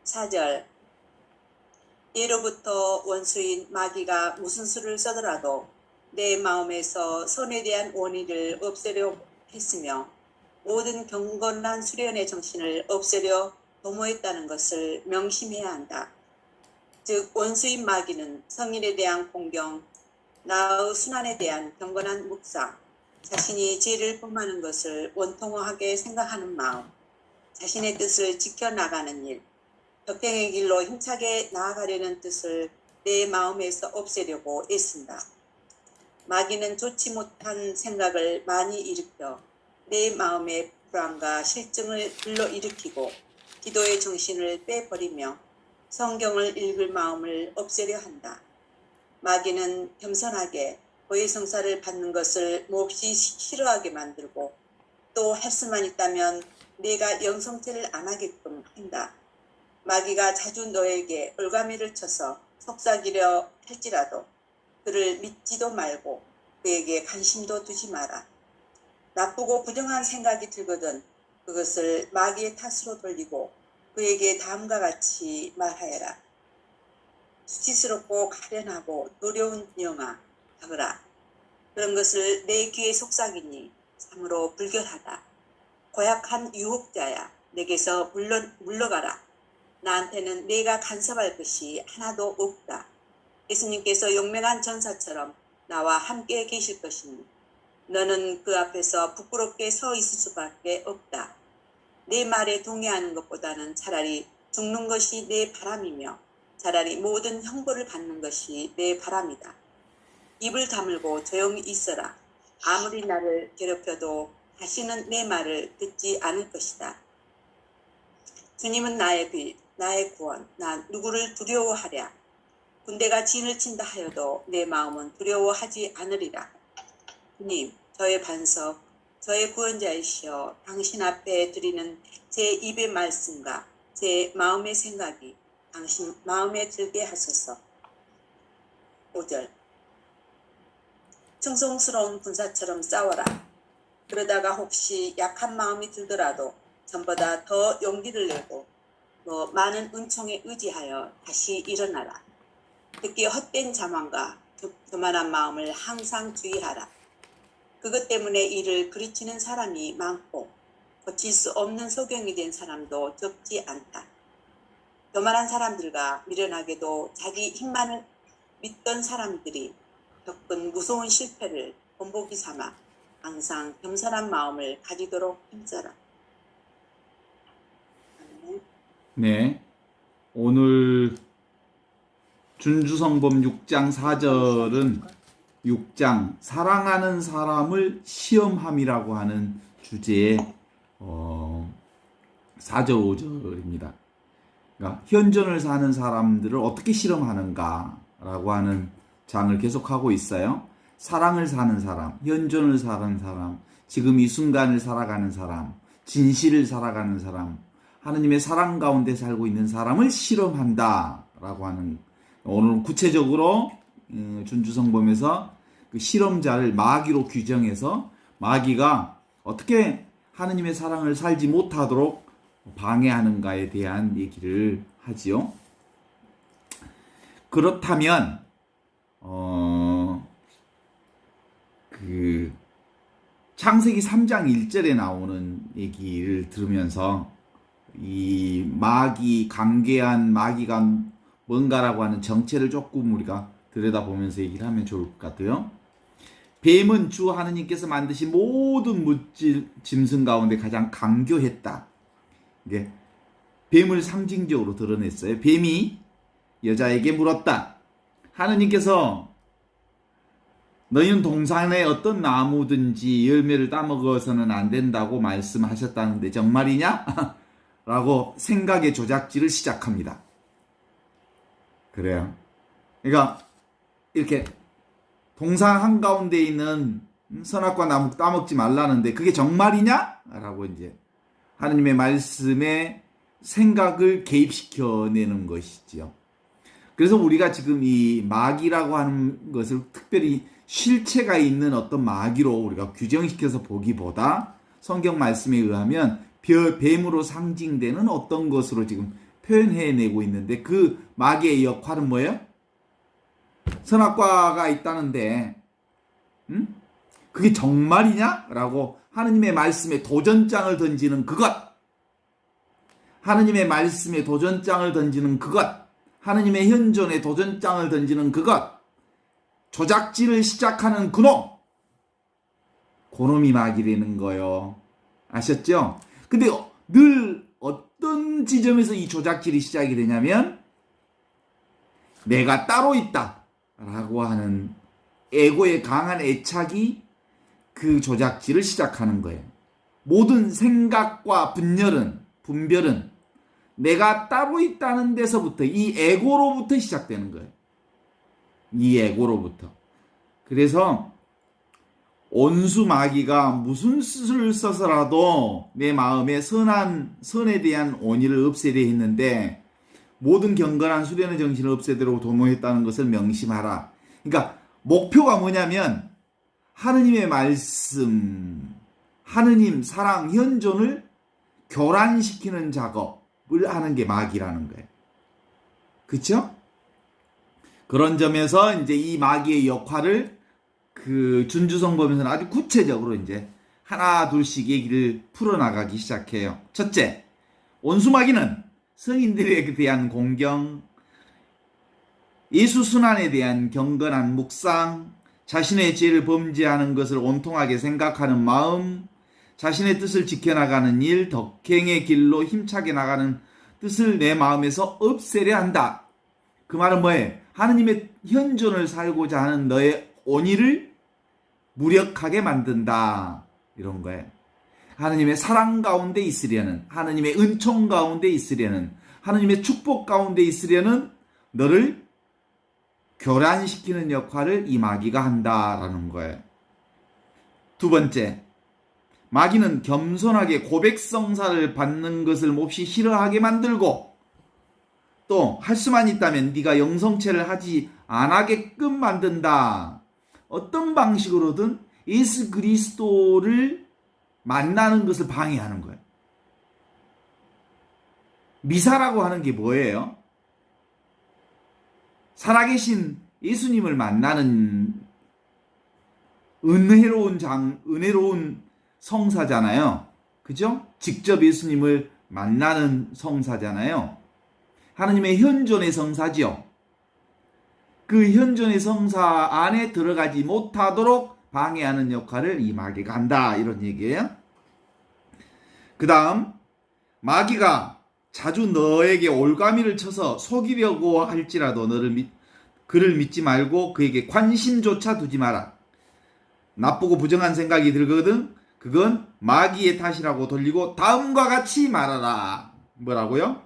4절. 예로부터 원수인 마귀가 무슨 수를 써더라도 내 마음에서 선에 대한 원의를 없애려 했으며 모든 경건한 수련의 정신을 없애려 도모했다는 것을 명심해야 한다. 즉 원수인 마귀는 성인에 대한 공경, 나의 순환에 대한 경건한 묵상, 자신이 죄를 범하는 것을 원통하게 생각하는 마음, 자신의 뜻을 지켜나가는 일, 덕행의 길로 힘차게 나아가려는 뜻을 내 마음에서 없애려고 애쓴다. 마귀는 좋지 못한 생각을 많이 일으켜 내 마음의 불안과 실증을 불러일으키고 기도의 정신을 빼버리며 성경을 읽을 마음을 없애려 한다. 마귀는 겸손하게 고해성사를 받는 것을 몹시 싫어하게 만들고 또 할 수만 있다면 내가 영성체를 안 하게끔 한다. 마귀가 자주 너에게 올가미를 쳐서 속삭이려 할지라도 그를 믿지도 말고 그에게 관심도 두지 마라. 나쁘고 부정한 생각이 들거든 그것을 마귀의 탓으로 돌리고 그에게 다음과 같이 말하여라. 수치스럽고 가련하고 노려운 영아 하거라. 그런 것을 내 귀에 속삭이니 참으로 불결하다. 고약한 유혹자야. 내게서 물러가라. 나한테는 내가 간섭할 것이 하나도 없다. 예수님께서 용맹한 전사처럼 나와 함께 계실 것이니 너는 그 앞에서 부끄럽게 서 있을 수밖에 없다. 내 말에 동의하는 것보다는 차라리 죽는 것이 내 바람이며 차라리 모든 형벌을 받는 것이 내 바람이다. 입을 다물고 조용히 있어라. 아무리 나를 괴롭혀도 다시는 내 말을 듣지 않을 것이다. 주님은 나의 구원, 난 누구를 두려워하랴. 군대가 진을 친다 하여도 내 마음은 두려워하지 않으리라. 주님, 저의 반석, 저의 구원자이시여 당신 앞에 드리는 제 입의 말씀과 제 마음의 생각이 당신 마음에 들게 하소서. 5절. 충성스러운 군사처럼 싸워라. 그러다가 혹시 약한 마음이 들더라도 전보다 더 용기를 내고 더 많은 은총에 의지하여 다시 일어나라. 특히 헛된 자만과 교만한 마음을 항상 주의하라. 그것 때문에 이를 그르치는 사람이 많고 고칠 수 없는 소경이 된 사람도 적지 않다. 교만한 사람들과 미련하게도 자기 힘만을 믿던 사람들이 겪은 무서운 실패를 본보기 삼아 항상 겸손한 마음을 가지도록 힘써라. 네, 오늘 준주성범 6장 4절은 6장 사랑하는 사람을 시험함이라고 하는 주제의 4절 5절입니다. 그러니까 현존을 사는 사람들을 어떻게 실험하는가라고 하는 장을 계속하고 있어요. 사랑을 사는 사람, 현존을 사는 사람, 지금 이 순간을 살아가는 사람, 진실을 살아가는 사람, 하느님의 사랑 가운데 살고 있는 사람을 실험한다라고 하는, 오늘 구체적으로 준주성범에서 그 실험자를 마귀로 규정해서 마귀가 어떻게 하느님의 사랑을 살지 못하도록 방해하는가에 대한 얘기를 하지요. 그렇다면 그 창세기 3장 1절에 나오는 얘기를 들으면서 이 마귀, 강괴한 마귀가 뭔가라고 하는 정체를 조금 우리가 들여다보면서 얘기를 하면 좋을 것 같아요. 뱀은 주 하느님께서 만드신 모든 물질 짐승 가운데 가장 강교했다. 이게 뱀을 상징적으로 드러냈어요. 뱀이 여자에게 물었다. 하느님께서 너희는 동산의 어떤 나무든지 열매를 따먹어서는 안 된다고 말씀하셨다는데 정말이냐? 라고 생각의 조작질을 시작합니다. 그래요. 그러니까 이렇게 동산 한가운데 있는 선악과 나무 따먹지 말라는데 그게 정말이냐? 라고 이제 하느님의 말씀에 생각을 개입시켜내는 것이지요. 그래서 우리가 지금 이 마귀라고 하는 것을 특별히 실체가 있는 어떤 마귀로 우리가 규정시켜서 보기보다 성경 말씀에 의하면 뱀으로 상징되는 어떤 것으로 지금 표현해내고 있는데 그 마귀의 역할은 뭐예요? 선악과가 있다는데 그게 정말이냐? 라고 하느님의 말씀에 도전장을 던지는 그것. 하느님의 말씀에 도전장을 던지는 그것. 하느님의 현존에 도전장을 던지는 그것. 조작질을 시작하는 그놈. 그놈이 마귀라는 거요. 아셨죠? 근데 늘 어떤 지점에서 이 조작질이 시작이 되냐면 내가 따로 있다 라고 하는 에고의 강한 애착이 그 조작질을 시작하는 거예요. 모든 생각과 분별은 내가 따로 있다는 데서부터 이 에고로부터 시작되는 거예요. 이 에고로부터. 그래서 온수 마귀가 무슨 수를 써서라도 내 마음에 선에 대한 온의를 없애려 했는데 모든 경건한 수련의 정신을 없애도록 도모했다는 것을 명심하라. 그러니까 목표가 뭐냐면 하느님의 말씀, 하느님 사랑 현존을 교란시키는 작업을 하는 게 마귀라는 거예요. 그렇죠? 그런 점에서 이제 이 마귀의 역할을 그 준주성범에서는 아주 구체적으로 이제 하나 둘씩 얘기를 풀어나가기 시작해요. 첫째, 온수마귀는 성인들에 대한 공경, 예수 순환에 대한 경건한 묵상, 자신의 죄를 범죄하는 것을 온통하게 생각하는 마음, 자신의 뜻을 지켜나가는 일, 덕행의 길로 힘차게 나가는 뜻을 내 마음에서 없애려 한다. 그 말은 뭐예요? 하느님의 현존을 살고자 하는 너의 온의를 무력하게 만든다. 이런 거예요. 하느님의 사랑 가운데 있으려는, 하느님의 은총 가운데 있으려는, 하느님의 축복 가운데 있으려는 너를 교란시키는 역할을 이 마귀가 한다라는 거예요. 두 번째, 마귀는 겸손하게 고백성사를 받는 것을 몹시 싫어하게 만들고 또 할 수만 있다면 네가 영성체를 하지 않게끔 만든다. 어떤 방식으로든 예수 그리스도를 만나는 것을 방해하는 거예요. 미사라고 하는 게 뭐예요? 살아계신 예수님을 만나는 은혜로운 성사잖아요. 그죠? 직접 예수님을 만나는 성사잖아요. 하느님의 현존의 성사지요. 그 현존의 성사 안에 들어가지 못하도록 방해하는 역할을 이 마귀가 한다. 이런 얘기예요. 그 다음, 마귀가 자주 너에게 올가미를 쳐서 속이려고 할지라도 그를 믿지 말고 그에게 관심조차 두지 마라. 나쁘고 부정한 생각이 들거든 그건 마귀의 탓이라고 돌리고 다음과 같이 말하라. 뭐라고요?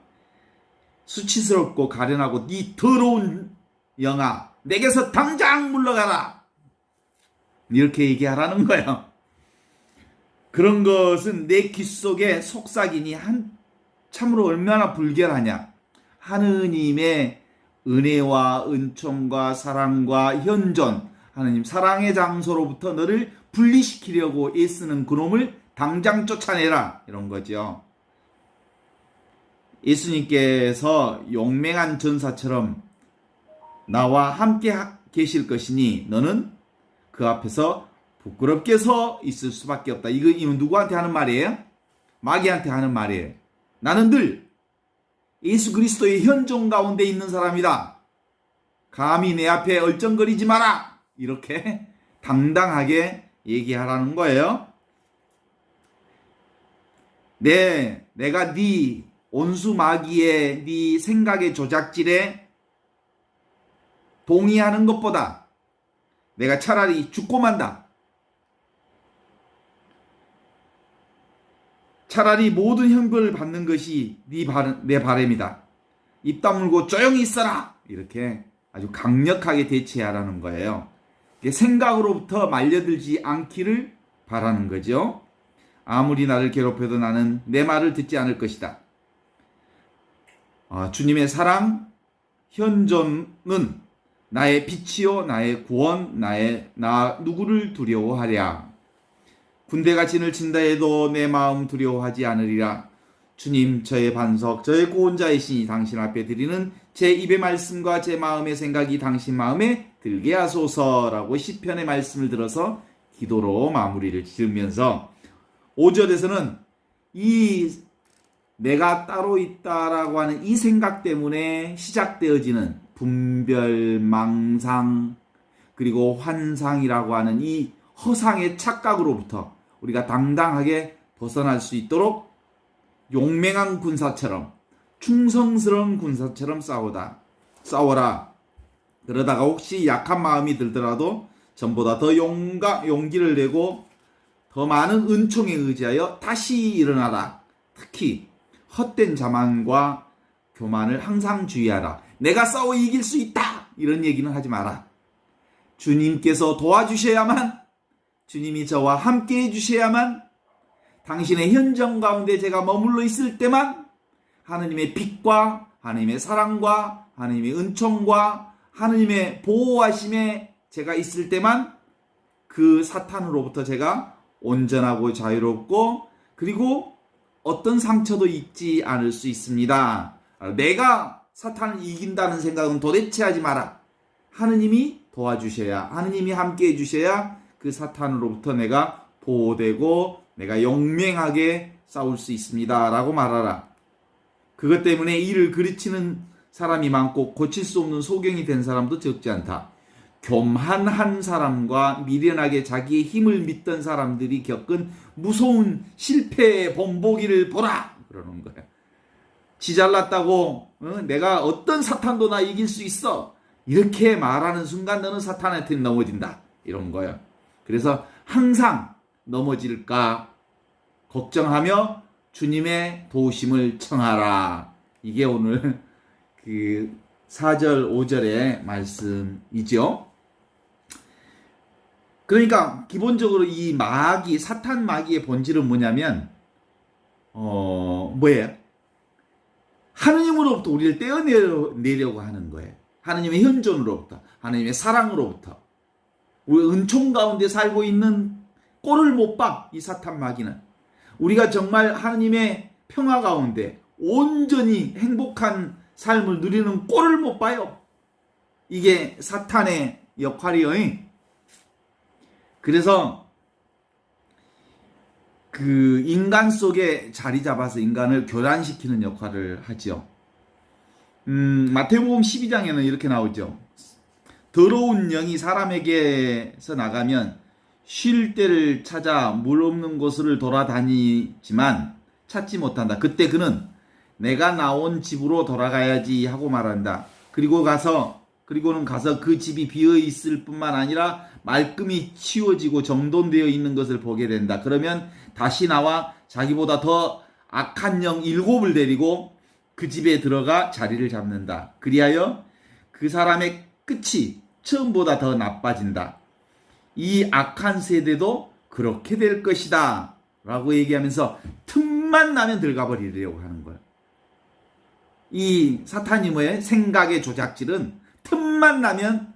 수치스럽고 가련하고 네 더러운 영아 내게서 당장 물러가라. 이렇게 얘기하라는 거예요. 그런 것은 내 귀 속에 속삭이니 참으로 얼마나 불결하냐. 하느님의 은혜와 은총과 사랑과 현존, 하느님 사랑의 장소로부터 너를 분리시키려고 애쓰는 그놈을 당장 쫓아내라. 이런 거죠. 예수님께서 용맹한 전사처럼 나와 함께 계실 것이니 너는 그 앞에서 부끄럽게 서 있을 수밖에 없다. 이건 누구한테 하는 말이에요? 마귀한테 하는 말이에요. 나는 늘 예수 그리스도의 현존 가운데 있는 사람이다. 감히 내 앞에 얼쩡거리지 마라. 이렇게 당당하게 얘기하라는 거예요. 내가 네 온수 마귀의 네 생각의 조작질에 동의하는 것보다 내가 차라리 죽고 만다. 차라리 모든 형벌을 받는 것이 내 바람이다. 입 다물고 조용히 있어라. 이렇게 아주 강력하게 대처하라는 거예요. 생각으로부터 말려들지 않기를 바라는 거죠. 아무리 나를 괴롭혀도 나는 내 말을 듣지 않을 것이다. 주님의 사랑, 현존은 나의 빛이요, 나의 구원, 나 누구를 두려워하랴. 군대가 진을 친다 해도 내 마음 두려워하지 않으리라. 주님, 저의 반석, 저의 구원자이시니 당신 앞에 드리는 제 입의 말씀과 제 마음의 생각이 당신 마음에 들게 하소서라고 시편의 말씀을 들어서 기도로 마무리를 지으면서 5절에서는 이 내가 따로 있다라고 하는 이 생각 때문에 시작되어지는 분별, 망상, 그리고 환상이라고 하는 이 허상의 착각으로부터 우리가 당당하게 벗어날 수 있도록 용맹한 군사처럼, 충성스러운 군사처럼 싸워라. 그러다가 혹시 약한 마음이 들더라도 전보다 더 용기를 내고 더 많은 은총에 의지하여 다시 일어나라. 특히 헛된 자만과 교만을 항상 주의하라. 내가 싸워 이길 수 있다, 이런 얘기는 하지 마라. 주님께서 도와주셔야만, 주님이 저와 함께 해주셔야만, 당신의 현정 가운데 제가 머물러 있을 때만 하느님의 빛과 하느님의 사랑과 하느님의 은총과 하느님의 보호하심에 제가 있을 때만 그 사탄으로부터 제가 온전하고 자유롭고, 그리고 어떤 상처도 입지 않을 수 있습니다. 내가 사탄을 이긴다는 생각은 도대체 하지 마라. 하느님이 도와주셔야, 하느님이 함께 해주셔야 그 사탄으로부터 내가 보호되고 내가 용맹하게 싸울 수 있습니다 라고 말하라. 그것 때문에 이를 그르치는 사람이 많고 고칠 수 없는 소경이 된 사람도 적지 않다. 교만한 사람과 미련하게 자기의 힘을 믿던 사람들이 겪은 무서운 실패의 본보기를 보라, 그러는 거야. 지 잘났다고 내가 어떤 사탄도 나 이길 수 있어, 이렇게 말하는 순간 너는 사탄한테 넘어진다, 이런 거야. 그래서 항상 넘어질까 걱정하며 주님의 도우심을 청하라. 이게 오늘 그 4절 5절의 말씀이죠. 그러니까 기본적으로 이 마귀, 사탄 마귀의 본질은 뭐냐면 뭐예요? 하느님으로부터 우리를 떼어내려고 하는 거예요. 하느님의 현존으로부터, 하느님의 사랑으로부터. 우리 은총 가운데 살고 있는 꼴을 못 봐, 이 사탄 마귀는. 우리가 정말 하느님의 평화 가운데 온전히 행복한 삶을 누리는 꼴을 못 봐요. 이게 사탄의 역할이에요. 그래서 그 인간 속에 자리 잡아서 인간을 교란시키는 역할을 하죠. 마태복음 12장에는 이렇게 나오죠. 더러운 영이 사람에게서 나가면 쉴 때를 찾아 물 없는 곳을 돌아다니지만 찾지 못한다. 그때 그는 내가 나온 집으로 돌아가야지 하고 말한다. 그리고는 가서 그 집이 비어 있을 뿐만 아니라 말끔히 치워지고 정돈되어 있는 것을 보게 된다. 그러면 다시 나와 자기보다 더 악한 영 7을 데리고 그 집에 들어가 자리를 잡는다. 그리하여 그 사람의 끝이 처음보다 더 나빠진다. 이 악한 세대도 그렇게 될 것이다 라고 얘기하면서 틈만 나면 들어가 버리려고 하는 거예요. 이 사탄이 뭐예요? 생각의 조작질은 틈만 나면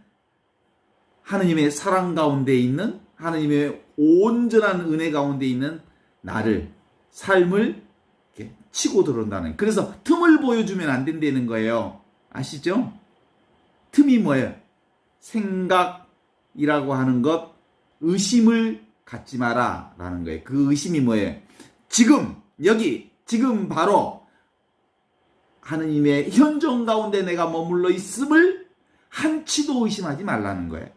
하느님의 사랑 가운데 있는, 하느님의 온전한 은혜 가운데 있는 나를, 삶을 이렇게 치고 들어온다는. 그래서 틈을 보여주면 안 된다는 거예요. 아시죠? 틈이 뭐예요? 생각이라고 하는 것, 의심을 갖지 마라 라는 거예요. 그 의심이 뭐예요? 지금, 여기, 지금 바로 하느님의 현존 가운데 내가 머물러 있음을 한치도 의심하지 말라는 거예요.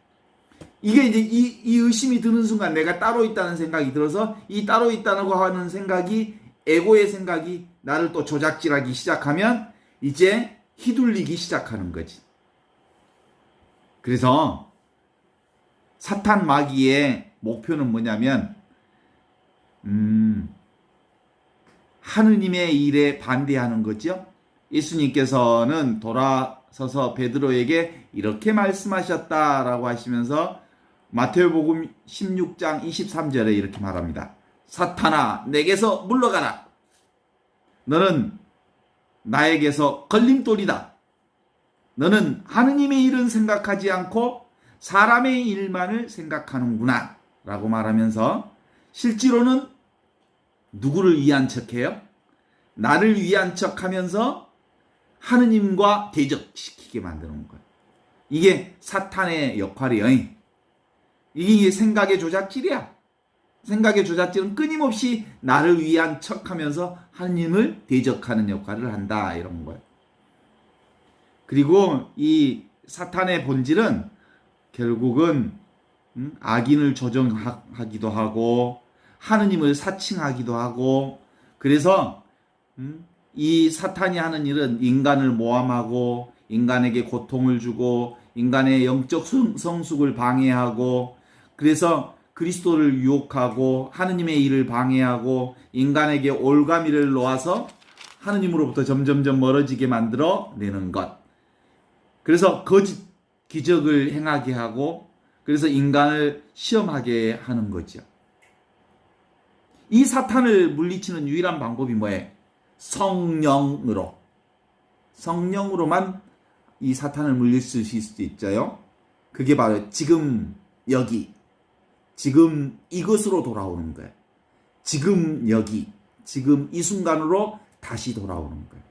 이게 이제 이 의심이 드는 순간 내가 따로 있다는 생각이 들어서 이 따로 있다고 하는 생각이, 에고의 생각이 나를 또 조작질하기 시작하면 이제 휘둘리기 시작하는 거지. 그래서 사탄 마귀의 목표는 뭐냐면 하느님의 일에 반대하는 거죠. 예수님께서는 돌아서서 베드로에게 이렇게 말씀하셨다라고 하시면서 마태복음 16장 23절에 이렇게 말합니다. 사탄아, 내게서 물러가라. 너는 나에게서 걸림돌이다. 너는 하느님의 일은 생각하지 않고 사람의 일만을 생각하는구나 라고 말하면서 실제로는 누구를 위한 척해요? 나를 위한 척하면서 하느님과 대적시키게 만드는 거예요. 이게 사탄의 역할이에요. 이게 생각의 조작질이야. 생각의 조작질은 끊임없이 나를 위한 척하면서 하느님을 대적하는 역할을 한다, 이런 거예요. 그리고 이 사탄의 본질은 결국은 악인을 조정하기도 하고 하느님을 사칭하기도 하고, 그래서 이 사탄이 하는 일은 인간을 모함하고 인간에게 고통을 주고 인간의 영적 성숙을 방해하고, 그래서 그리스도를 유혹하고 하느님의 일을 방해하고 인간에게 올가미를 놓아서 하느님으로부터 점점점 멀어지게 만들어 내는 것. 그래서 거짓 기적을 행하게 하고, 그래서 인간을 시험하게 하는 거죠. 이 사탄을 물리치는 유일한 방법이 뭐예요? 성령으로. 성령으로만 이 사탄을 물리칠 수 있어요. 그게 바로 지금 여기, 지금 이것으로 돌아오는 거예요. 지금 여기, 지금 이 순간으로 다시 돌아오는 거예요.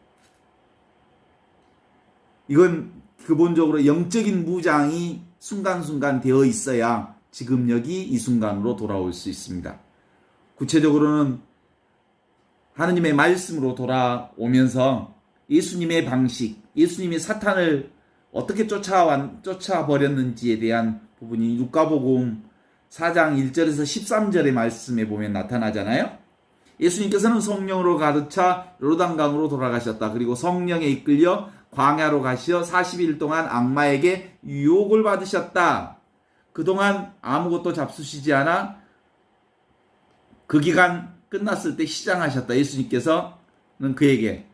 이건 기본적으로 영적인 무장이 순간순간 되어 있어야 지금 여기 이 순간으로 돌아올 수 있습니다. 구체적으로는 하느님의 말씀으로 돌아오면서 예수님의 방식, 예수님이 사탄을 어떻게 쫓아버렸는지에 대한 부분이 누가복음 4장 1절에서 13절의 말씀에 보면 나타나잖아요. 예수님께서는 성령으로 가득 차 요르단강으로 돌아가셨다. 그리고 성령에 이끌려 광야로 가시어 40일 동안 악마에게 유혹을 받으셨다. 그동안 아무것도 잡수시지 않아 그 기간 끝났을 때 시장하셨다. 예수님께서는 그에게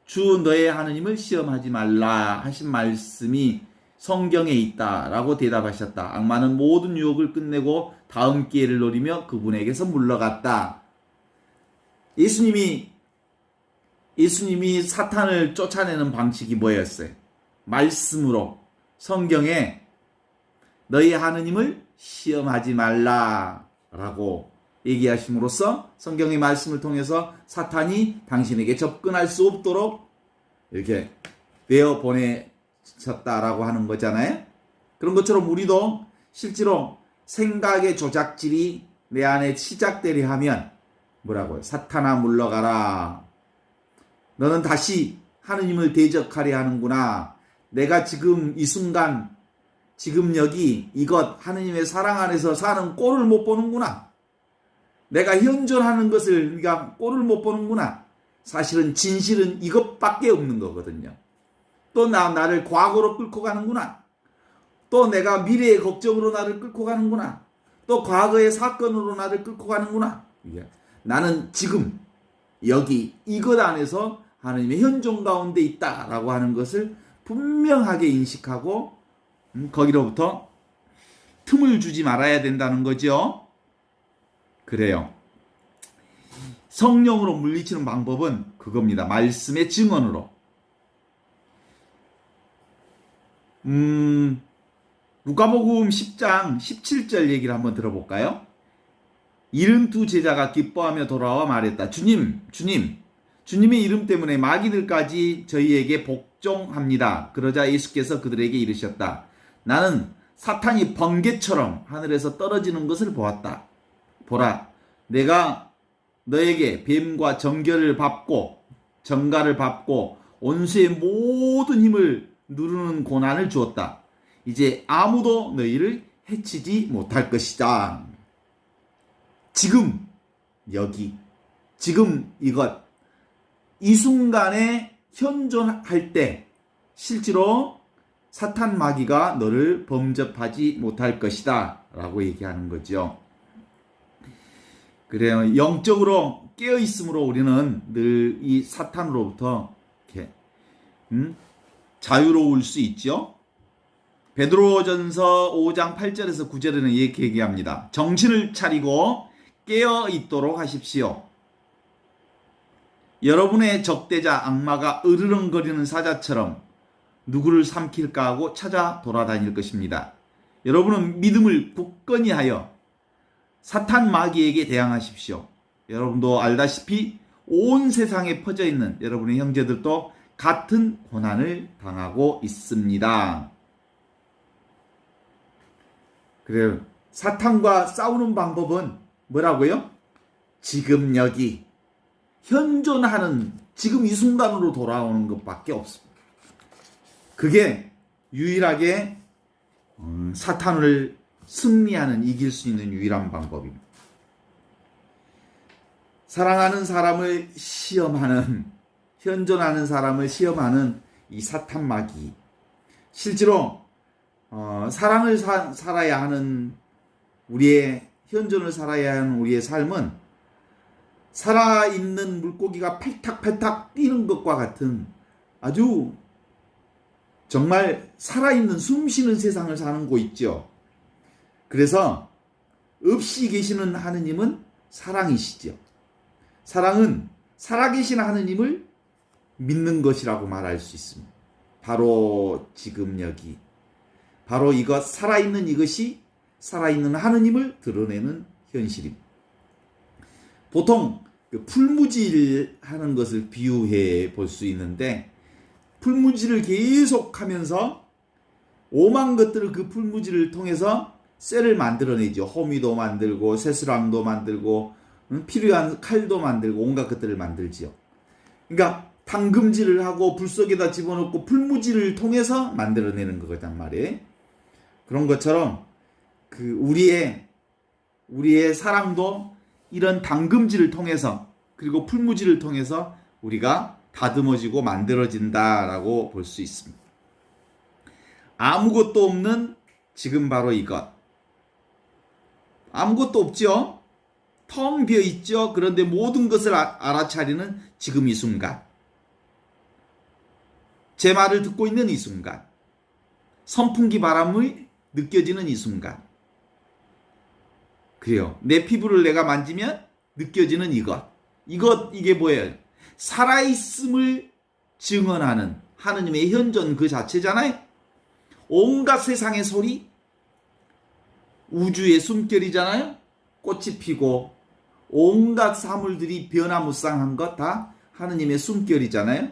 주 너의 하느님을 시험하지 말라 하신 말씀이 성경에 있다라고 대답하셨다. 악마는 모든 유혹을 끝내고 다음 기회를 노리며 그분에게서 물러갔다. 예수님이 사탄을 쫓아내는 방식이 뭐였어요? 말씀으로, 성경에 너희 하느님을 시험하지 말라라고 얘기하심으로써 성경의 말씀을 통해서 사탄이 당신에게 접근할 수 없도록 이렇게 내어 보내셨다라고 하는 거잖아요. 그런 것처럼 우리도 실제로 생각의 조작질이 내 안에 시작되려 하면 뭐라고요? 사탄아 물러가라. 너는 다시 하느님을 대적하려 하는구나. 내가 지금 이 순간, 지금 여기 이것 하느님의 사랑 안에서 사는 꼴을 못 보는구나. 내가 현존하는 것을 네가 꼴을 못 보는구나. 사실은 진실은 이것밖에 없는 거거든요. 또 나를 과거로 끌고 가는구나. 또 내가 미래의 걱정으로 나를 끌고 가는구나. 또 과거의 사건으로 나를 끌고 가는구나. 나는 지금 여기 이것 안에서 하나님의 현존 가운데 있다라고 하는 것을 분명하게 인식하고 거기로부터 틈을 주지 말아야 된다는 거죠. 그래요. 성령으로 물리치는 방법은 그겁니다. 말씀의 증언으로. 누가복음 10장 17절 얘기를 한번 들어볼까요? 72 제자가 기뻐하며 돌아와 말했다. 주님의 이름 때문에 마귀들까지 저희에게 복종합니다. 그러자 예수께서 그들에게 이르셨다. 나는 사탄이 번개처럼 하늘에서 떨어지는 것을 보았다. 보라, 내가 너에게 뱀과 정가를 밟고 온수의 모든 힘을 누르는 고난을 주었다. 이제 아무도 너희를 해치지 못할 것이다. 지금 여기, 지금 이것, 이 순간에 현존할 때 실제로 사탄 마귀가 너를 범접하지 못할 것이다 라고 얘기하는 거죠. 그래요. 영적으로 깨어있음으로 우리는 늘 이 사탄으로부터 이렇게 자유로울 수 있죠. 베드로전서 5장 8절에서 9절에는 이렇게 얘기합니다. 정신을 차리고 깨어있도록 하십시오. 여러분의 적대자 악마가 으르렁거리는 사자처럼 누구를 삼킬까 하고 찾아 돌아다닐 것입니다. 여러분은 믿음을 굳건히 하여 사탄 마귀에게 대항하십시오. 여러분도 알다시피 온 세상에 퍼져 있는 여러분의 형제들도 같은 고난을 당하고 있습니다. 그래요. 사탄과 싸우는 방법은 뭐라고요? 지금 여기 현존하는 지금 이 순간으로 돌아오는 것밖에 없습니다. 그게 유일하게 사탄을 승리하는, 이길 수 있는 유일한 방법입니다. 사랑하는 사람을 시험하는, 현존하는 사람을 시험하는 이 사탄 마귀. 실제로 사랑을 살아야 하는 우리의 현존을 살아야 하는 우리의 삶은 살아있는 물고기가 팔딱팔딱 뛰는 것과 같은 아주 정말 살아있는 숨쉬는 세상을 사는 곳 있죠. 그래서 없이 계시는 하느님은 사랑이시죠. 사랑은 살아계신 하느님을 믿는 것이라고 말할 수 있습니다. 바로 지금 여기, 바로 이것, 살아있는 이것이 살아있는 하느님을 드러내는 현실입니다. 보통 풀무질 하는 것을 비유해 볼 수 있는데, 풀무질을 계속하면서 오만 것들을 그 풀무질을 통해서 쇠를 만들어내죠. 호미도 만들고 쇠수랑도 만들고 필요한 칼도 만들고 온갖 것들을 만들지요. 그러니까 당금질을 하고 불 속에다 집어넣고 풀무질을 통해서 만들어내는 거단 말이에요. 그런 것처럼 그 우리의 사랑도 이런 당금질을 통해서, 그리고 풀무질을 통해서 우리가 다듬어지고 만들어진다라고 볼 수 있습니다. 아무것도 없는 지금 바로 이것. 아무것도 없죠? 텅 비어 있죠? 그런데 모든 것을 알아차리는 지금 이 순간. 제 말을 듣고 있는 이 순간. 선풍기 바람이 느껴지는 이 순간. 그래요. 내 피부를 내가 만지면 느껴지는 이것. 이게 뭐예요? 살아있음을 증언하는 하느님의 현존 그 자체잖아요. 온갖 세상의 소리, 우주의 숨결이잖아요. 꽃이 피고 온갖 사물들이 변화무쌍한 것 다 하느님의 숨결이잖아요.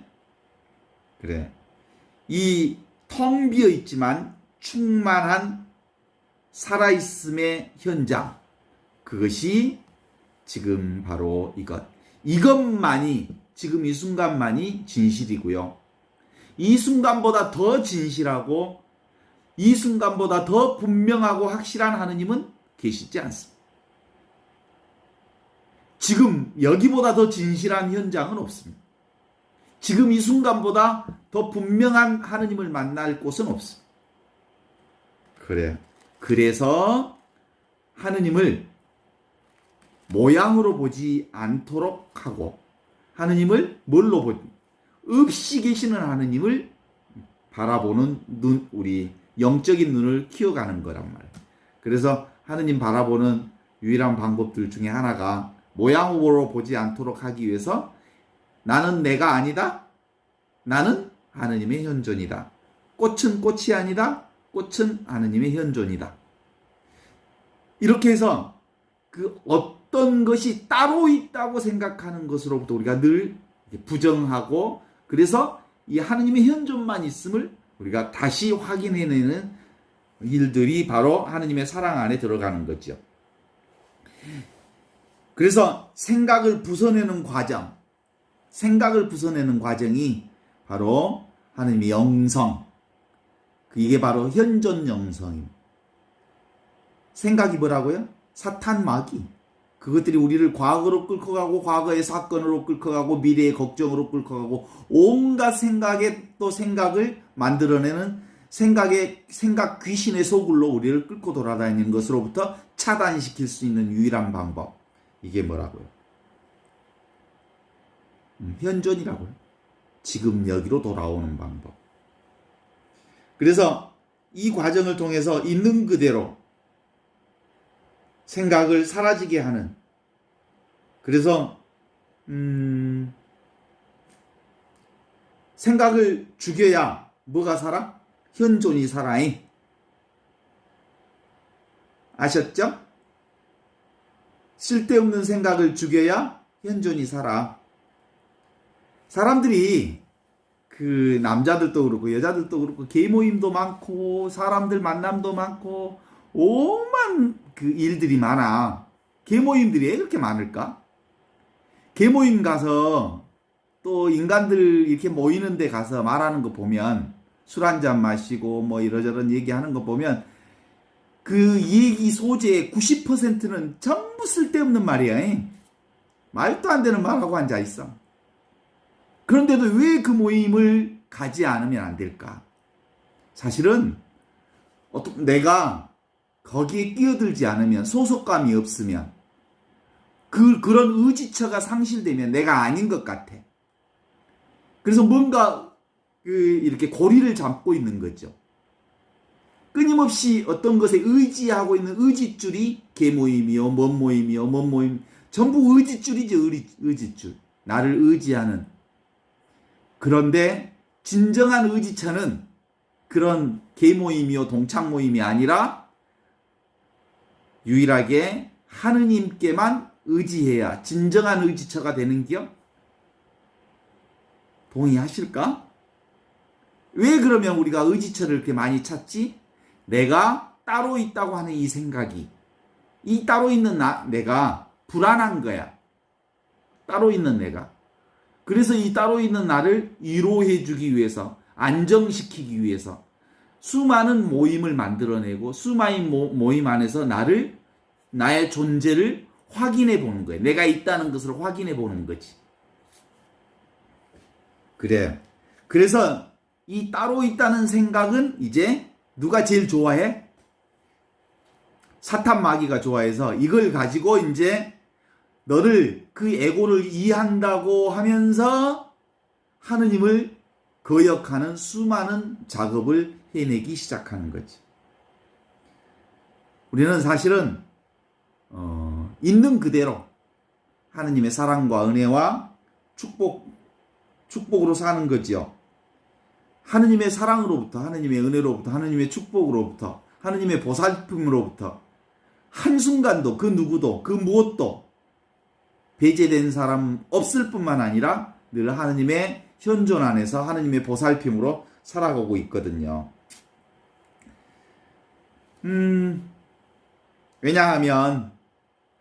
그래. 이 텅 비어 있지만 충만한 살아있음의 현장, 그것이 지금 바로 이것만이, 지금 이 순간만이 진실이고요. 이 순간보다 더 진실하고 이 순간보다 더 분명하고 확실한 하느님은 계시지 않습니다. 지금 여기보다 더 진실한 현장은 없습니다. 지금 이 순간보다 더 분명한 하느님을 만날 곳은 없습니다. 그래요. 그래서 하느님을 모양으로 보지 않도록 하고, 하느님을 뭘로 보지? 없이 계시는 하느님을 바라보는 눈, 우리 영적인 눈을 키워가는 거란 말이에요. 그래서 하느님 바라보는 유일한 방법들 중에 하나가 모양으로 보지 않도록 하기 위해서 나는 내가 아니다. 나는 하느님의 현존이다. 꽃은 꽃이 아니다. 꽃은 하느님의 현존이다. 이렇게 해서 그 어떤 것이 따로 있다고 생각하는 것으로부터 우리가 늘 부정하고, 그래서 이 하느님의 현존만 있음을 우리가 다시 확인해내는 일들이 바로 하느님의 사랑 안에 들어가는 거죠. 그래서 생각을 부숴내는 과정이 바로 하느님의 영성, 이게 바로 현존 영성입니다. 생각이 뭐라고요? 사탄 마귀. 그것들이 우리를 과거로 끌고 가고, 과거의 사건으로 끌고 가고, 미래의 걱정으로 끌고 가고, 온갖 생각에 또 생각을 만들어내는 생각 귀신의 소굴로 우리를 끌고 돌아다니는 것으로부터 차단시킬 수 있는 유일한 방법. 이게 뭐라고요? 현존이라고요. 지금 여기로 돌아오는 방법. 그래서 이 과정을 통해서 있는 그대로 생각을 사라지게 하는, 그래서 생각을 죽여야 뭐가 살아? 현존이 살아잉. 아셨죠? 쓸데없는 생각을 죽여야 현존이 살아. 사람들이 그 남자들도 그렇고 여자들도 그렇고 개 모임도 많고 사람들 만남도 많고 오만 그 일들이 많아. 개 모임들이 왜 그렇게 많을까? 개 모임 가서 또 인간들 이렇게 모이는 데 가서 말하는 거 보면 술 한잔 마시고 뭐 이러저런 얘기하는 거 보면 그 얘기 소재의 90%는 전부 쓸데없는 말이야. 말도 안 되는 말하고 앉아 있어. 그런데도 왜 그 모임을 가지 않으면 안 될까? 사실은 내가 거기에 끼어들지 않으면 소속감이 없으면 그런 의지처가 상실되면 내가 아닌 것 같아. 그래서 뭔가 이렇게 고리를 잡고 있는 거죠. 끊임없이 어떤 것에 의지하고 있는 의지줄이 개 모임이요, 뭔 모임이요, 뭔 모임 전부 의지줄이죠. 의지줄. 나를 의지하는. 그런데 진정한 의지처는 그런 개 모임이요, 동창 모임이 아니라 유일하게 하느님께만 의지해야 진정한 의지처가 되는겨? 동의하실까? 왜 그러면 우리가 의지처를 그렇게 많이 찾지? 내가 따로 있다고 하는 이 생각이, 이 따로 있는 내가 불안한 거야. 따로 있는 내가. 그래서 이 따로 있는 나를 위로해 주기 위해서, 안정시키기 위해서 수많은 모임을 만들어내고 수많은 모임 안에서 나의 존재를 확인해 보는 거예요. 내가 있다는 것을 확인해 보는 거지. 그래. 그래서 이 따로 있다는 생각은 이제 누가 제일 좋아해? 사탄 마귀가 좋아해서 이걸 가지고 이제 너를 그 에고를 이해한다고 하면서 하느님을 거역하는 수많은 작업을 해내기 시작하는 거지. 우리는 사실은 있는 그대로 하느님의 사랑과 은혜와 축복으로 사는 거지요. 하느님의 사랑으로부터, 하느님의 은혜로부터, 하느님의 축복으로부터, 하느님의 보살핌으로부터 한순간도 그 누구도 그 무엇도 배제된 사람 없을 뿐만 아니라 늘 하느님의 현존 안에서 하느님의 보살핌으로 살아가고 있거든요. 왜냐하면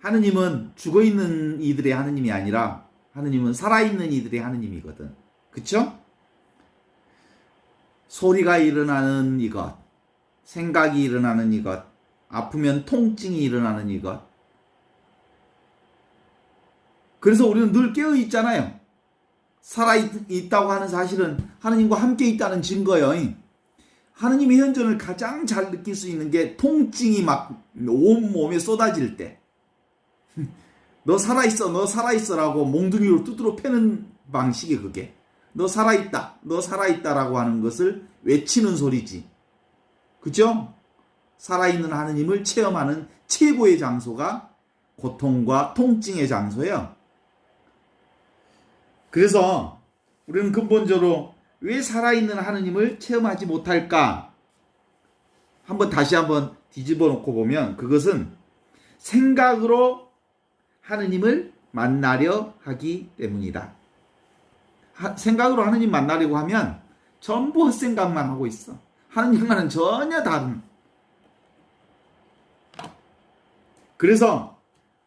하느님은 죽어있는 이들의 하느님이 아니라 하느님은 살아있는 이들의 하느님이거든. 그쵸? 소리가 일어나는 이것, 생각이 일어나는 이것, 아프면 통증이 일어나는 이것. 그래서 우리는 늘 깨어있잖아요. 살아있다고 하는 사실은 하느님과 함께 있다는 증거예요. 하느님의 현존을 가장 잘 느낄 수 있는 게 통증이 막 온몸에 쏟아질 때. 너 살아있어, 너 살아있어라고 몽둥이로 두드러 패는 방식이 그게. 너 살아있다, 너 살아있다라고 하는 것을 외치는 소리지. 그죠? 살아있는 하느님을 체험하는 최고의 장소가 고통과 통증의 장소예요. 그래서 우리는 근본적으로 왜 살아있는 하느님을 체험하지 못할까? 다시 한번 뒤집어 놓고 보면 그것은 생각으로 하느님을 만나려 하기 때문이다. 생각으로 하느님 만나려고 하면 전부 헛생각만 하고 있어. 하느님과는 전혀 다른. 그래서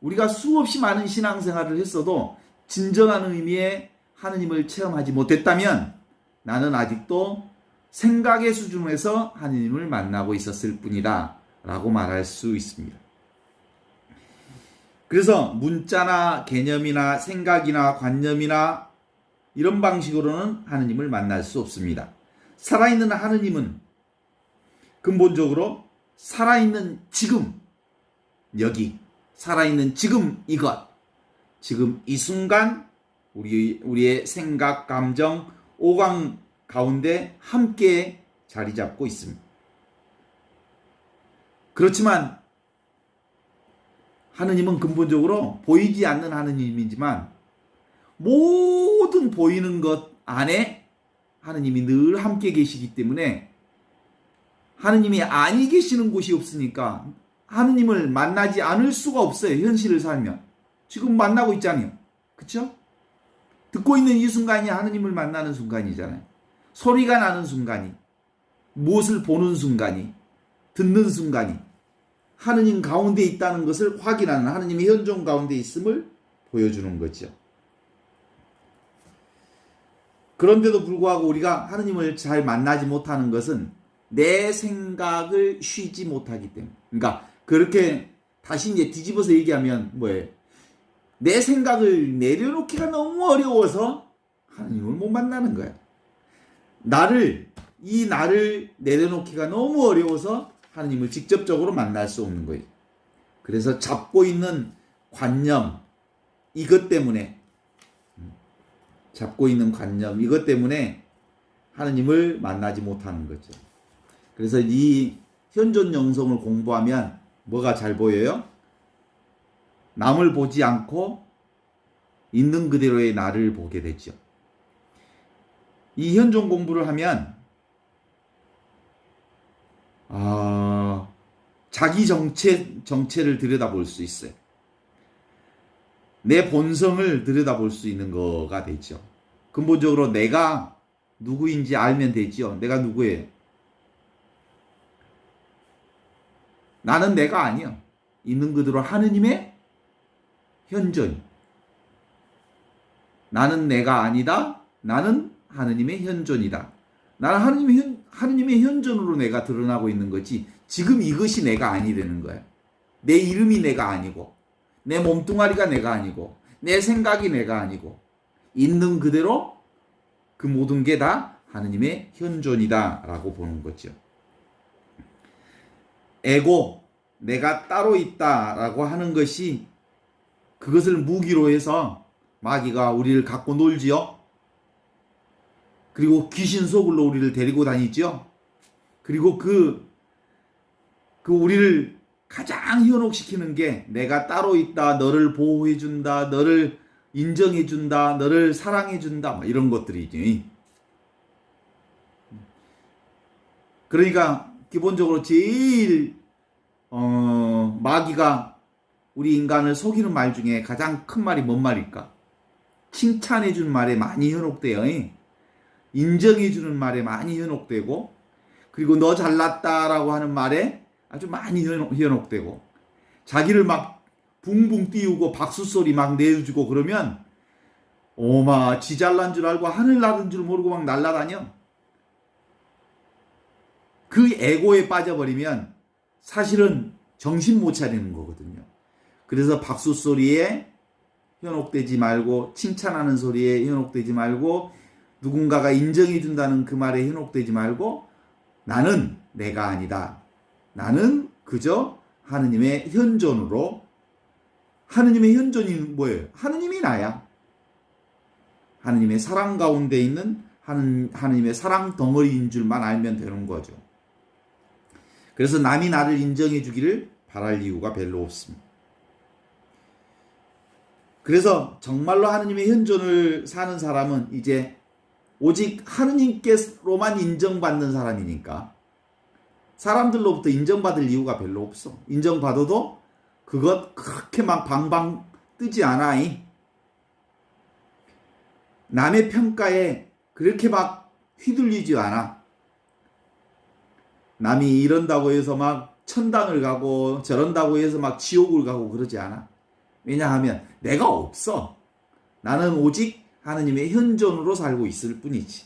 우리가 수없이 많은 신앙생활을 했어도 진정한 의미의 하느님을 체험하지 못했다면 나는 아직도 생각의 수준에서 하느님을 만나고 있었을 뿐이다 라고 말할 수 있습니다. 그래서 문자나 개념이나 생각이나 관념이나 이런 방식으로는 하느님을 만날 수 없습니다. 살아있는 하느님은 근본적으로 살아있는 지금, 여기, 살아있는 지금 이것, 지금 이 순간 우리의 생각, 감정, 오감 가운데 함께 자리 잡고 있습니다. 그렇지만 하느님은 근본적으로 보이지 않는 하느님이지만 모든 보이는 것 안에 하느님이 늘 함께 계시기 때문에 하느님이 아니 계시는 곳이 없으니까 하느님을 만나지 않을 수가 없어요. 현실을 살면. 지금 만나고 있잖아요. 그쵸? 듣고 있는 이 순간이 하느님을 만나는 순간이잖아요. 소리가 나는 순간이, 무엇을 보는 순간이, 듣는 순간이 하느님 가운데 있다는 것을 확인하는, 하느님의 현존 가운데 있음을 보여주는 거죠. 그런데도 불구하고 우리가 하느님을 잘 만나지 못하는 것은 내 생각을 쉬지 못하기 때문에. 그러니까 그렇게 다시 이제 뒤집어서 얘기하면 뭐예요? 내 생각을 내려놓기가 너무 어려워서 하느님을 못 만나는 거야. 이 나를 내려놓기가 너무 어려워서 하느님을 직접적으로 만날 수 없는 거예요. 그래서 잡고 있는 관념, 이것 때문에 하느님을 만나지 못하는 거죠. 그래서 이 현존 영성을 공부하면 뭐가 잘 보여요? 남을 보지 않고 있는 그대로의 나를 보게 되죠. 이 현존 공부를 하면 자기 정체를 들여다볼 수 있어요. 내 본성을 들여다볼 수 있는 거가 되죠. 근본적으로 내가 누구인지 알면 되죠. 내가 누구예요? 나는 내가 아니야. 있는 그대로 하느님의 현존. 나는 내가 아니다. 나는 하느님의 현존이다. 나는 하느님의 현존으로 내가 드러나고 있는 거지. 지금 이것이 내가 아니 되는 거야. 내 이름이 내가 아니고, 내 몸뚱아리가 내가 아니고, 내 생각이 내가 아니고, 있는 그대로 그 모든 게 다 하느님의 현존이다 라고 보는 거죠. 에고, 내가 따로 있다 라고 하는 것이, 그것을 무기로 해서 마귀가 우리를 갖고 놀지요. 그리고 귀신 속으로 우리를 데리고 다니죠. 그리고 우리를 가장 현혹시키는 게 내가 따로 있다, 너를 보호해준다, 너를 인정해준다, 너를 사랑해준다, 이런 것들이지. 그러니까 기본적으로 제일 마귀가 우리 인간을 속이는 말 중에 가장 큰 말이 뭔 말일까? 칭찬해준 말에 많이 현혹돼요. 인정해주는 말에 많이 현혹되고, 그리고 너 잘났다라고 하는 말에 아주 많이 현혹되고, 자기를 막 붕붕 띄우고 박수 소리 막 내주고 그러면 지 잘난 줄 알고 하늘 나른 줄 모르고 막 날아다녀. 그 에고에 빠져버리면 사실은 정신 못 차리는 거거든요. 그래서 박수 소리에 현혹되지 말고, 칭찬하는 소리에 현혹되지 말고, 누군가가 인정해준다는 그 말에 현혹되지 말고, 나는 내가 아니다. 나는 그저 하느님의 현존으로, 하느님의 현존이 뭐예요? 하느님이 나야. 하느님의 사랑 가운데 있는 하느님의 사랑 덩어리인 줄만 알면 되는 거죠. 그래서 남이 나를 인정해 주기를 바랄 이유가 별로 없습니다. 그래서 정말로 하느님의 현존을 사는 사람은 이제 오직 하느님께로만 인정받는 사람이니까 사람들로부터 인정받을 이유가 별로 없어. 인정받아도 그것 그렇게 막 방방 뜨지 않아. 남의 평가에 그렇게 막 휘둘리지 않아. 남이 이런다고 해서 막 천당을 가고 저런다고 해서 막 지옥을 가고 그러지 않아. 왜냐하면 내가 없어. 나는 오직 하느님의 현존으로 살고 있을 뿐이지.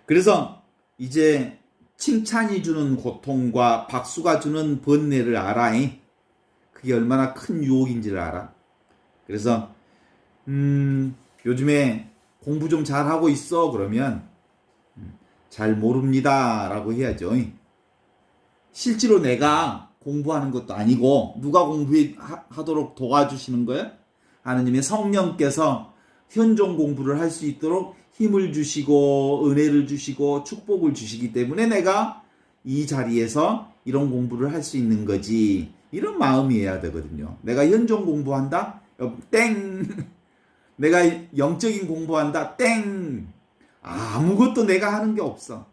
그래서 이제 칭찬이 주는 고통과 박수가 주는 번뇌를 알아. 그게 얼마나 큰 유혹인지를 알아. 그래서 요즘에 공부 좀 잘하고 있어 그러면 잘 모릅니다 라고 해야죠. 실제로 내가 공부하는 것도 아니고 누가 공부하도록 도와주시는 거예요? 하느님의 성령께서 현존 공부를 할 수 있도록 힘을 주시고 은혜를 주시고 축복을 주시기 때문에 내가 이 자리에서 이런 공부를 할 수 있는 거지. 이런 마음이어야 되거든요. 내가 현존 공부한다? 땡! 내가 영적인 공부한다? 땡! 아무것도 내가 하는 게 없어.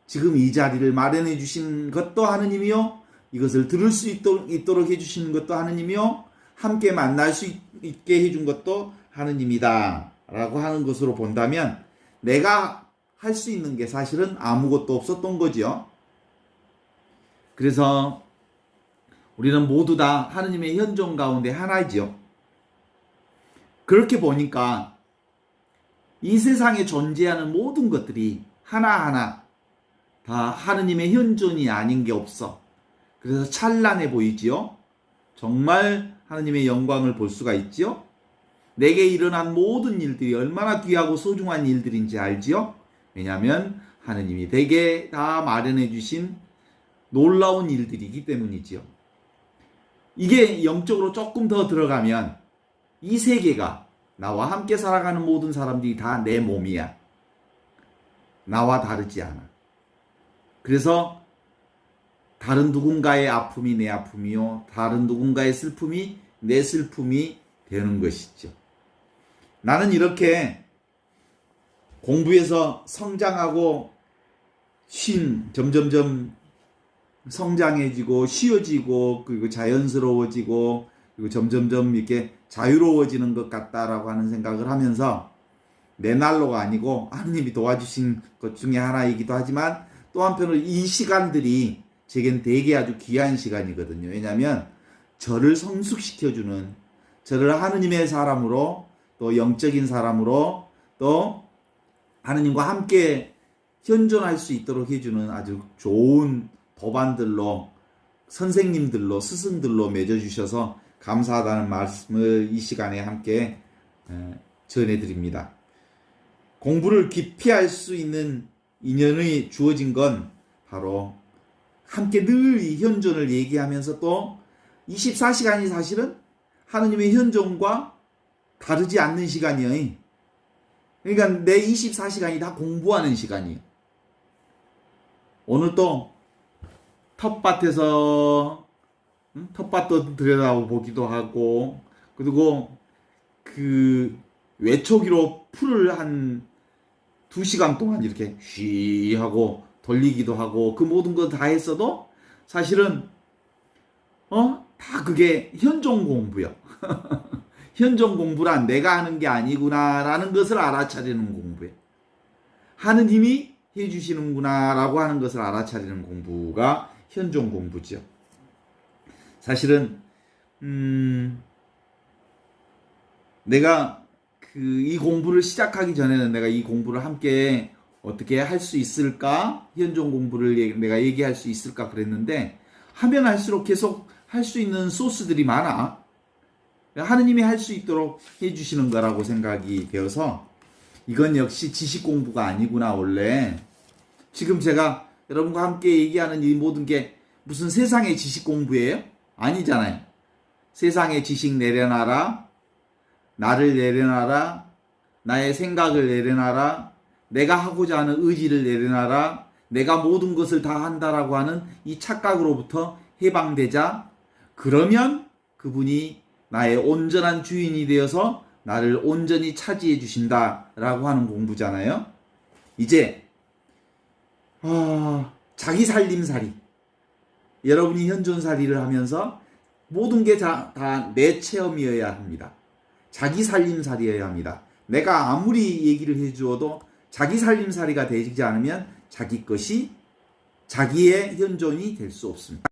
지금 이 자리를 마련해 주신 것도 하느님이요. 이것을 들을 수 있도록 해주시는 것도 하느님이요. 함께 만날 수 있게 해준 것도 하느님이다 라고 하는 것으로 본다면 내가 할 수 있는 게 사실은 아무것도 없었던 거죠. 그래서 우리는 모두 다 하느님의 현존 가운데 하나이죠. 그렇게 보니까 이 세상에 존재하는 모든 것들이 하나하나 다 하느님의 현존이 아닌 게 없어. 그래서 찬란해 보이지요. 정말 하느님의 영광을 볼 수가 있지요. 내게 일어난 모든 일들이 얼마나 귀하고 소중한 일들인지 알지요. 왜냐하면 하느님이 내게 다 마련해 주신 놀라운 일들이기 때문이지요. 이게 영적으로 조금 더 들어가면 이 세계가 나와 함께 살아가는 모든 사람들이 다 내 몸이야. 나와 다르지 않아. 그래서 다른 누군가의 아픔이 내 아픔이요, 다른 누군가의 슬픔이 내 슬픔이 되는 것이죠. 나는 이렇게 공부해서 성장하고 점점점 성장해지고 쉬워지고 그리고 자연스러워지고 그리고 점점점 이렇게 자유로워지는 것 같다라고 하는 생각을 하면서 내 날로가 아니고 하느님이 도와주신 것 중에 하나이기도 하지만 또 한편으로 이 시간들이 제겐 되게 아주 귀한 시간이거든요. 왜냐하면 저를 성숙시켜주는, 저를 하느님의 사람으로 또 영적인 사람으로 또 하느님과 함께 현존할 수 있도록 해주는 아주 좋은 법안들로 선생님들로 스승들로 맺어주셔서 감사하다는 말씀을 이 시간에 함께 전해드립니다. 공부를 깊이 할 수 있는 인연이 주어진 건 바로 함께 늘 이 현존을 얘기하면서 또 24시간이 사실은 하느님의 현존과 다르지 않는 시간이에요. 그러니까 내 24시간이 다 공부하는 시간이에요. 오늘 또 텃밭에서 텃밭도 들여다보기도 하고 그리고 그 외초기로 풀을 한 2시간 동안 이렇게 쉬 하고 돌리기도 하고 그 모든 거 다 했어도 사실은 다 그게 현존 공부야. 현존 공부란 내가 하는 게 아니구나라는 것을 알아차리는 공부야. 하느님이 해주시는구나라고 하는 것을 알아차리는 공부가 현존 공부죠. 사실은 내가 이 공부를 시작하기 전에는 내가 이 공부를 함께 어떻게 할 수 있을까? 현존 공부를 내가 얘기할 수 있을까? 그랬는데 하면 할수록 계속 할 수 있는 소스들이 많아. 하느님이 할 수 있도록 해주시는 거라고 생각이 되어서 이건 역시 지식 공부가 아니구나. 원래 지금 제가 여러분과 함께 얘기하는 이 모든 게 무슨 세상의 지식 공부예요? 아니잖아요. 세상의 지식 내려놔라, 나를 내려놔라, 나의 생각을 내려놔라, 내가 하고자 하는 의지를 내려놔라, 내가 모든 것을 다 한다라고 하는 이 착각으로부터 해방되자. 그러면 그분이 나의 온전한 주인이 되어서 나를 온전히 차지해 주신다라고 하는 공부잖아요. 이제 자기 살림살이, 여러분이 현존살이를 하면서 모든 게 다 내 체험이어야 합니다. 자기 살림살이어야 합니다. 내가 아무리 얘기를 해주어도 자기 살림살이가 되지 않으면 자기 것이 자기의 현존이 될 수 없습니다.